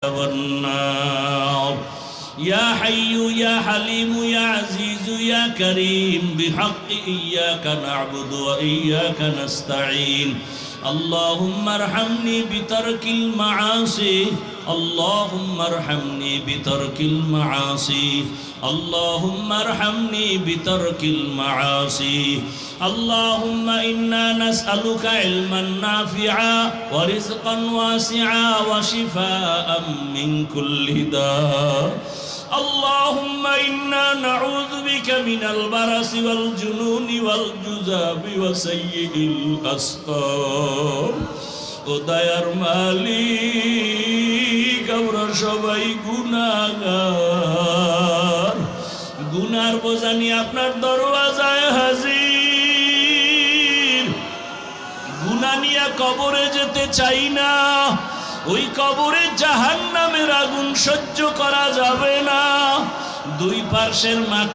والنار يا حي يا حليم يا عزيز يا كريم بحق إياك نعبد وإياك نستعين اللهم ارحمني بترك المعاصي اللهم ارحمني بترك المعاصي اللهم ارحمني بترك المعاصي اللهم إنا نسألك علما نافعا ورزقا واسعا وشفاء من كل داء اللهم إنا نعوذ بك من البرص والجنون والجذاب وسيء الأسقام ও দয়ার মালিক আমরা সবাই গুনাহগার গুনার বোঝা নিয়ে আপনার দরওয়াজায় হাজির গুনাহ নিয়ে কবরে যেতে চাই না ওই কবরে জাহান্নামের আগুন সহ্য করা যাবে না দুই পার্শ্বের